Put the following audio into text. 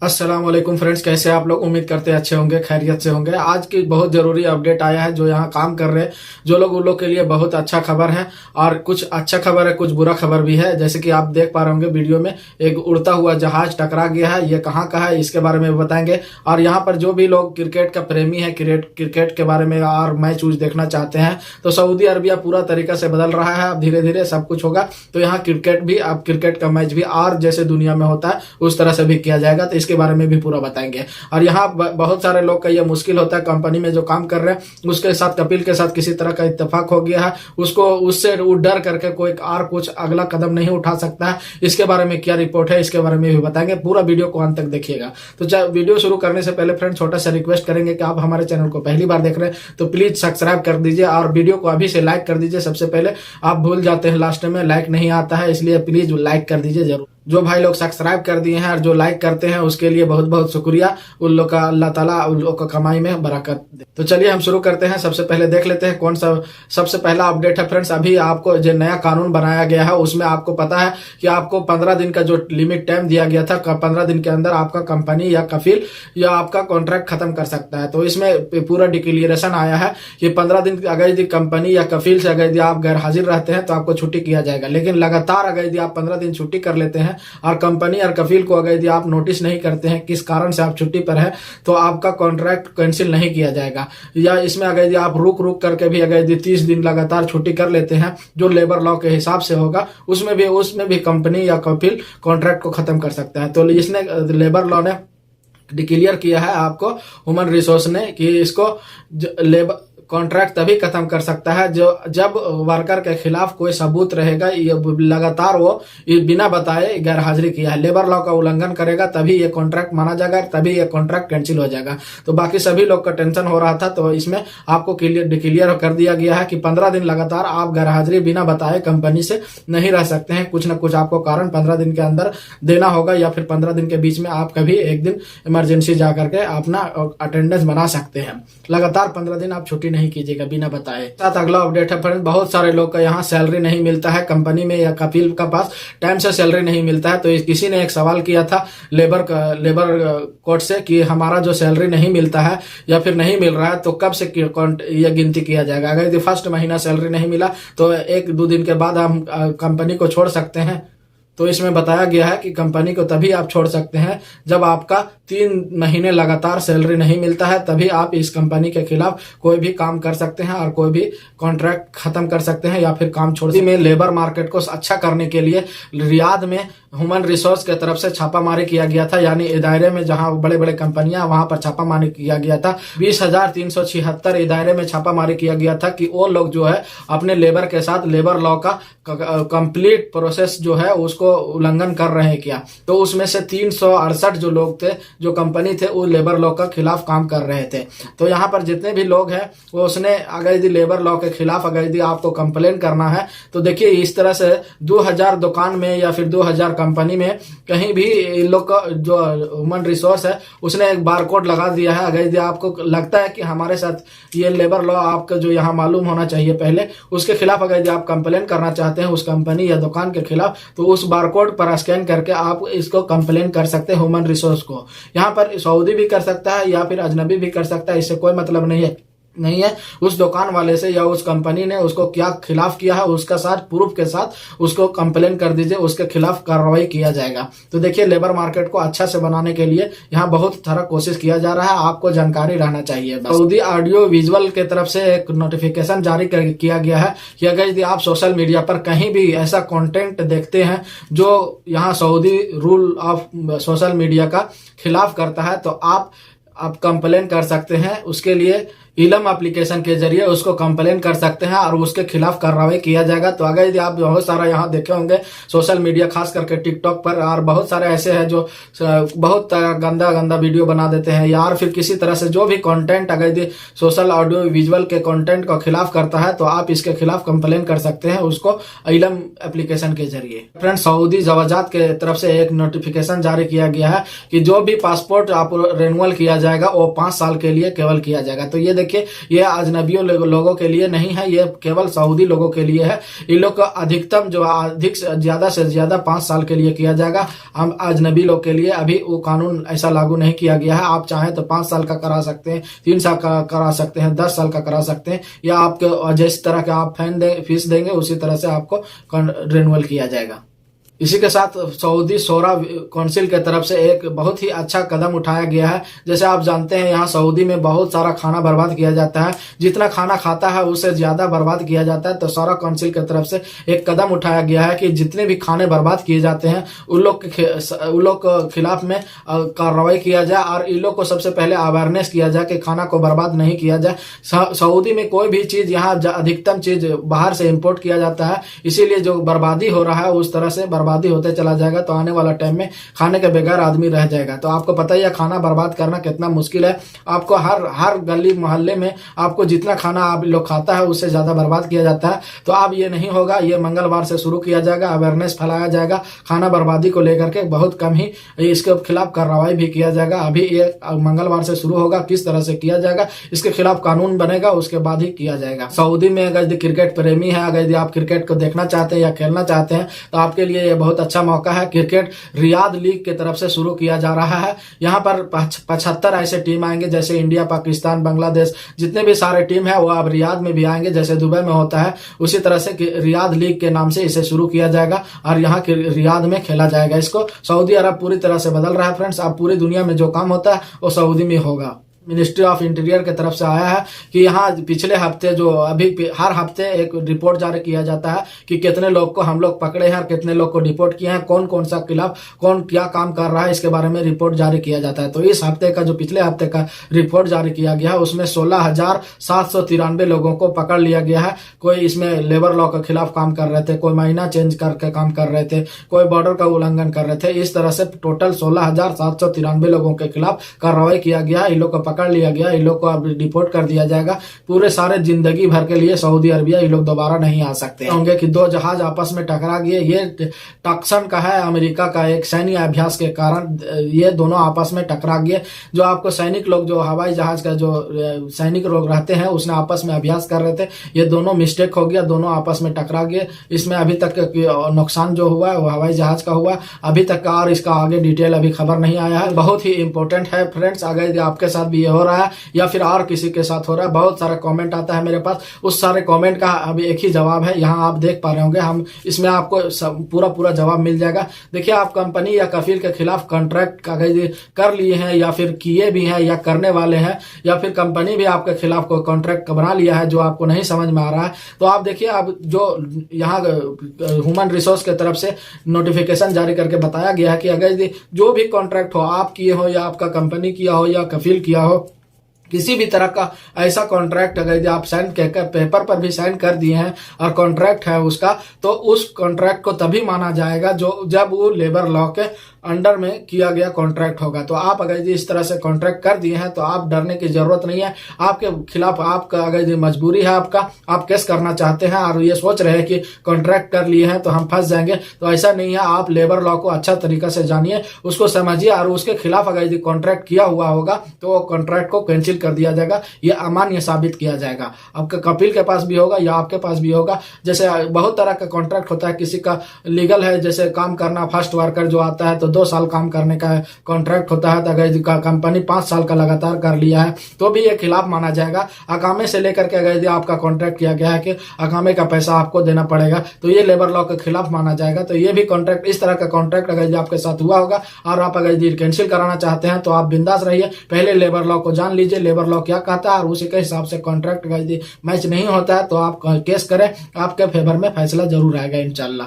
अस्सलाम वालेकुम फ्रेंड्स, कैसे आप लोग? उम्मीद करते हैं अच्छे होंगे, खैरियत से होंगे। आज की बहुत जरूरी अपडेट आया है जो यहाँ काम कर रहे हैं जो लोग, उन लोग के लिए बहुत अच्छा खबर है। और कुछ अच्छा खबर है, कुछ बुरा खबर भी है। जैसे कि आप देख पा रहे होंगे वीडियो में, एक उड़ता हुआ जहाज टकरा गया है। ये कहाँ का है इसके बारे में बताएंगे। और यहाँ पर जो भी लोग क्रिकेट का प्रेमी है, क्रिकेट के बारे में और मैच उच देखना चाहते हैं, तो सऊदी अरबिया पूरा तरीका से बदल रहा है। अब धीरे धीरे सब कुछ होगा, तो यहाँ क्रिकेट भी, अब क्रिकेट का मैच भी और जैसे दुनिया में होता है उस तरह से भी किया जाएगा। तो इसके बारे में भी पूरा बताएंगे। और यहाँ बहुत सारे लोग का ये मुश्किल होता है, कंपनी में जो काम कर रहे हैं उसके साथ, कपिल के साथ किसी तरह का इत्तेफाक हो गया है, उसको उससे डर करके कोई और कुछ अगला कदम नहीं उठा सकता है। इसके बारे में क्या रिपोर्ट है इसके बारे में भी बताएंगे। पूरा वीडियो को अंत तक देखिएगा। तो वीडियो शुरू करने से पहले फ्रेंड छोटा सा रिक्वेस्ट करेंगे कि आप हमारे चैनल को पहली बार देख रहे हैं तो प्लीज सब्सक्राइब कर दीजिए और वीडियो को अभी से लाइक कर दीजिए। सबसे पहले आप भूल जाते हैं, लास्ट में लाइक नहीं आता है, इसलिए प्लीज लाइक कर दीजिए जरूर। जो भाई लोग सब्सक्राइब कर दिए हैं और जो लाइक करते हैं उसके लिए बहुत बहुत शुक्रिया। उन लोग का अल्लाह ताला उन लोग का कमाई में बरकत दे। तो चलिए हम शुरू करते हैं। सबसे पहले देख लेते हैं कौन सा सबसे पहला अपडेट है फ्रेंड्स। अभी आपको जो नया कानून बनाया गया है उसमें आपको पता है कि आपको 15 दिन का जो लिमिट टाइम दिया गया था, 15 दिन के अंदर आपका कंपनी या कफिल या आपका कॉन्ट्रैक्ट खत्म कर सकता है। तो इसमें पूरा डिक्लेरेशन आया है कि 15 दिन अगर यदि कंपनी या कफिल से अगर यदि आप गैर हाजिर रहते हैं तो आपको छुट्टी किया जाएगा। लेकिन लगातार अगर यदि आप 15 दिन छुट्टी कर लेते हैं और कंपनी और कफिल को अगर यदि आप नोटिस नहीं करते हैं किस कारण से आप छुट्टी पर है, तो आपका कॉन्ट्रैक्ट कैंसिल नहीं किया जाएगा। या इसमें अगर यदि आप रुक करके भी अगर यदि 30 दिन लगातार छुट्टी कर लेते हैं जो लेबर लॉ के हिसाब से होगा, उसमें भी कंपनी या कफिल कॉन्ट्रैक्ट को खत्म कर सकता है। तो इसने लेबर लॉ ने डिक्लेयर किया है आपको, ह्यूमन रिसोर्स ने, कि इसको लेबर कॉन्ट्रैक्ट तभी खत्म कर सकता है जब वर्कर के खिलाफ कोई सबूत रहेगा, ये लगातार वो बिना बताए गैर हाजिरी किया है, लेबर लॉ का उल्लंघन करेगा, तभी ये कॉन्ट्रैक्ट माना जाएगा, तभी ये कॉन्ट्रैक्ट कैंसिल हो जाएगा। तो बाकी सभी लोग का टेंशन हो रहा था, तो इसमें आपको क्लियर कर दिया गया है कि 15 दिन लगातार आप गैर हाजिरी बिना बताए कंपनी से नहीं रह सकते हैं। कुछ न कुछ आपको कारण 15 दिन के अंदर देना होगा, या फिर 15 दिन के बीच में आप कभी एक दिन इमरजेंसी जाकर के अपना अटेंडेंस बना सकते हैं। लगातार 15 दिन आप छुट्टी नहीं कीजिएगा बिना बताए। साथ अगला अपडेट है फ्रेंड, बहुत सारे लोग का यहाँ सैलरी नहीं मिलता है, कंपनी में या कफिल का पास टाइम से सैलरी नहीं मिलता है। तो किसी ने एक सवाल किया था लेबर कोर्ट से कि हमारा जो सैलरी नहीं मिलता है या फिर नहीं मिल रहा है तो कब से यह गिनती किया जाएगा। अगर यदि फर्स्ट महीना सैलरी नहीं मिला तो 1-2 दिन के बाद हम कंपनी को छोड़ सकते हैं। तो इसमें बताया गया है कि कंपनी को तभी आप छोड़ सकते हैं जब आपका 3 महीने लगातार सैलरी नहीं मिलता है, तभी आप इस कंपनी के खिलाफ कोई भी काम कर सकते हैं और कोई भी कॉन्ट्रैक्ट खत्म कर सकते हैं या फिर काम छोड़ सकते हैं। लेबर मार्केट को अच्छा करने के लिए रियाद में ह्यूमन रिसोर्स के तरफ से छापामारी किया गया था, यानी इदारे में जहां बड़े बड़े कंपनियां, वहां पर छापामारी किया गया था। 20,376 इदारे में छापामारी किया गया था कि वो लोग जो है अपने लेबर के साथ लेबर लॉ का कंप्लीट प्रोसेस जो है उसको उल्लंघन कर रहे हैं क्या। तो उसमें से 368 जो लोग थे, जो कंपनी थे, वो लेबर लॉ का खिलाफ काम कर रहे थे। तो यहाँ पर जितने भी लोग हैं वो उसने अगर यदि लेबर लॉ के खिलाफ अगर यदि आपको कंप्लेन करना है तो देखिए इस तरह से 2000 दुकान में या फिर 2000 कंपनी में कहीं भी इन लोग का जो ह्यूमन रिसोर्स है उसने एक बारकोड लगा दिया है। अगर यदि आपको लगता है कि हमारे साथ ये लेबर लॉ आपका जो यहाँ मालूम होना चाहिए पहले, उसके खिलाफ अगर यदि आप कंप्लेन करना चाहते हैं उस कंपनी या दुकान के खिलाफ, तो उस बारकोड पर स्कैन करके आप इसको कंप्लेन कर सकते हैं ह्यूमन रिसोर्स को। यहाँ पर सऊदी भी कर सकता है या फिर अजनबी भी कर सकता है, इससे कोई मतलब नहीं है। उस दुकान वाले से या उस कंपनी ने उसको क्या खिलाफ किया है उसका साथ प्रूफ के साथ उसको कंप्लेन कर दीजिए, उसके खिलाफ कार्रवाई किया जाएगा। तो देखिए लेबर मार्केट को अच्छा से बनाने के लिए यहाँ बहुत सारा कोशिश किया जा रहा है, आपको जानकारी रहना चाहिए। सऊदी ऑडियो विजुअल के तरफ से एक नोटिफिकेशन जारी किया गया है कि अगर यदि आप सोशल मीडिया पर कहीं भी ऐसा कंटेंट देखते हैं जो यहाँ Saudi rule of social media का खिलाफ करता है, तो आप कंप्लेन कर सकते हैं। उसके लिए इलम एप्लीकेशन के जरिए उसको कंप्लेन कर सकते हैं और उसके खिलाफ कार्रवाई किया जाएगा। तो अगर यदि आप बहुत सारा यहाँ देखे होंगे सोशल मीडिया, खास करके टिकटॉक पर, और बहुत सारे ऐसे हैं जो बहुत गंदा वीडियो बना देते हैं, या फिर किसी तरह से जो भी कंटेंट अगर यदि सोशल ऑडियो विजुअल के कंटेंट का खिलाफ करता है तो आप इसके खिलाफ कंप्लेन कर सकते हैं उसको इलम एप्लीकेशन के जरिए। फ्रेंड, सऊदी ज़वाजात के तरफ से एक नोटिफिकेशन जारी किया गया है कि जो भी पासपोर्ट आप रिन्यूअल किया जाएगा वो 5 साल के लिए केवल किया जाएगा। तो ये देखिए ये अजनबियों लोगों के लिए नहीं है, ये केवल सऊदी लोगों के लिए है। इन लोग का अधिकतम जो अधिक से ज्यादा 5 साल के लिए किया जाएगा। हम अजनबी लोग के लिए अभी वो कानून ऐसा लागू नहीं किया गया है। आप चाहें तो 5 साल का करा सकते हैं, 3 साल का करा सकते हैं, 10 साल का करा सकते हैं, या आपके जिस तरह के आप फीस देंगे उसी तरह से आपको रिन्यूअल किया जाएगा। इसी के साथ सऊदी शोरा काउंसिल के तरफ से एक बहुत ही अच्छा कदम उठाया गया है। जैसे आप जानते हैं यहाँ सऊदी में बहुत सारा खाना बर्बाद किया जाता है, जितना खाना खाता है उससे ज्यादा बर्बाद किया जाता है। तो शोरा काउंसिल की तरफ से एक कदम उठाया गया है कि जितने भी खाने बर्बाद किए जाते हैं उन लोग के खिलाफ में कार्रवाई किया जाए और इन लोग को सबसे पहले अवेयरनेस किया जाए कि खाना को बर्बाद नहीं किया जाए। सऊदी में कोई भी चीज यहाँ अधिकतम चीज बाहर से इम्पोर्ट किया जाता है, इसीलिए जो बर्बादी हो रहा है उस तरह से बर्बादी होते चला जाएगा। तो आने वाला टाइम में खाने के बगैर आदमी रह जाएगा। तो आपको पता ही है खाना बर्बाद करना कितना मुश्किल है। आपको हर गली मोहल्ले में आपको जितना खाना आप लोग खाता है उससे ज्यादा बर्बाद किया जाता है। तो अब ये नहीं होगा, ये मंगलवार से शुरू किया जाएगा, अवेयरनेस फैलाया जाएगा खाना बर्बादी को लेकर के। बहुत कम ही इसके खिलाफ कार्रवाई भी किया जाएगा। अभी ये मंगलवार से शुरू होगा, किस तरह से किया जाएगा इसके खिलाफ कानून बनेगा, उसके बाद ही किया जाएगा। सऊदी में अगर क्रिकेट प्रेमी है, अगर आप क्रिकेट को देखना चाहते हैं या खेलना चाहते हैं तो आपके लिए ये बहुत अच्छा मौका है। क्रिकेट रियाद लीग की तरफ से शुरू किया जा रहा है। यहाँ पर 75 ऐसे टीम आएंगे, जैसे इंडिया, पाकिस्तान, बांग्लादेश, जितने भी सारे टीम है वो अब रियाद में भी आएंगे, जैसे दुबई में होता है उसी तरह से रियाद लीग के नाम से इसे शुरू किया जाएगा और यहाँ के रियाद में खेला जाएगा। इसको सऊदी अरब पूरी तरह से बदल रहा है फ्रेंड्स। अब पूरी दुनिया में जो काम होता है वो सऊदी में होगा। मिनिस्ट्री ऑफ इंटीरियर की तरफ से आया है कि यहाँ पिछले हफ्ते जो अभी हर हफ्ते एक रिपोर्ट जारी किया जाता है कि कितने लोग को हम लोग पकड़े हैं और कितने लोग को डिपोर्ट किए हैं, कौन कौन सा खिलाफ कौन क्या काम कर रहा है, इसके बारे में रिपोर्ट जारी किया जाता है। तो इस हफ्ते का जो पिछले हफ्ते का रिपोर्ट जारी किया गया है उसमें 16,793 लोगों को पकड़ लिया गया है। कोई इसमें लेबर लॉ के खिलाफ काम कर रहे थे, कोई महीना चेंज करके काम कर रहे थे, कोई बॉर्डर का उल्लंघन कर रहे थे। इस तरह से टोटल 16,793 लोगों के खिलाफ कार्रवाई किया गया। इन लोग को पकड़ लिया गया, इन लोग को अब डिपोर्ट कर दिया जाएगा। पूरे सारे जिंदगी भर के लिए सऊदी अरबिया ये लोग दोबारा नहीं आ सकते होंगे। कि दो जहाज आपस में टकरा गए, ये टक्सन का है, अमेरिका का एक सैन्य अभ्यास के कारण ये दोनों आपस में टकरा गए। जो आपको सैनिक लोग जो हवाई जहाज का जो सैनिक लोग रहते हैं उसने आपस में अभ्यास कर रहे थे, ये दोनों मिस्टेक हो गया, दोनों आपस में टकरा गए। इसमें अभी तक नुकसान जो हुआ है वो हवाई जहाज का हुआ अभी तक का, और इसका आगे डिटेल अभी खबर नहीं आया है। बहुत ही इंपॉर्टेंट है फ्रेंड्स, अगर आपके साथ भी ये हो रहा है या फिर और किसी के साथ हो रहा है, बहुत सारा कमेंट आता है मेरे पास, उस सारे कमेंट का अभी एक ही जवाब है। यहाँ आप देख पा रहे होंगे, हम इसमें आपको पूरा जवाब मिल जाएगा। देखिए, आप कंपनी या कफील के खिलाफ कॉन्ट्रैक्ट कागज कर लिए हैं या फिर किए भी हैं या करने वाले हैं, या फिर कंपनी भी आपके खिलाफ कोई कॉन्ट्रैक्ट बना लिया है जो आपको नहीं समझ में आ रहा है, तो आप देखिए, अब जो यहाँ ह्यूमन रिसोर्स के तरफ से नोटिफिकेशन जारी करके बताया गया है कि अगर जो भी कॉन्ट्रैक्ट हो, आप किए हो या आपका कंपनी किया हो या कफील किया हो, किसी भी तरह का ऐसा कॉन्ट्रैक्ट अगर आप साइन कहकर पेपर पर भी साइन कर दिए हैं और कॉन्ट्रैक्ट है उसका, तो उस कॉन्ट्रैक्ट को तभी माना जाएगा जब वो लेबर लॉ के अंडर में किया गया कॉन्ट्रैक्ट होगा। तो आप अगर इस तरह से कॉन्ट्रैक्ट कर दिए हैं तो आप डरने की जरूरत नहीं है। आपके खिलाफ आपका अगर मजबूरी है, आप केस करना चाहते हैं और ये सोच रहे हैं कि कॉन्ट्रैक्ट कर लिए हैं तो हम फंस जाएंगे, तो ऐसा नहीं है। आप लेबर लॉ को अच्छा तरीका से जानिए, उसको समझिए, और उसके खिलाफ अगर कॉन्ट्रैक्ट किया हुआ होगा तो वो कॉन्ट्रैक्ट को कैंसिल कर दिया जाएगा, ये अमान्य साबित किया जाएगा। आपके कपिल के पास भी होगा या आपके पास भी होगा। जैसे बहुत तरह का कॉन्ट्रैक्ट होता है, किसी का लीगल है, जैसे काम करना, फर्स्ट वर्कर जो आता है तो 2 साल काम करने का कॉन्ट्रैक्ट होता है। तो अगर कंपनी 5 साल का लगातार कर लिया है तो भी ये खिलाफ माना जाएगा। अकामे से लेकर के अगर आपका कॉन्ट्रैक्ट किया गया है कि अकामे का पैसा आपको देना पड़ेगा, तो ये लेबर लॉ के खिलाफ माना जाएगा। तो ये भी कॉन्ट्रैक्ट, इस तरह का कॉन्ट्रैक्ट अगर आपके साथ हुआ होगा और आप अगर कैंसिल कराना चाहते हैं तो आप बिंदास रहिए, पहले लेबर लॉ को जान लीजिए, लेबर लॉ क्या कहता है, और उसी के हिसाब से कॉन्ट्रैक्ट मैच नहीं होता है तो आप केस करें, आपके फेवर में फैसला जरूर आएगा इंशाल्लाह।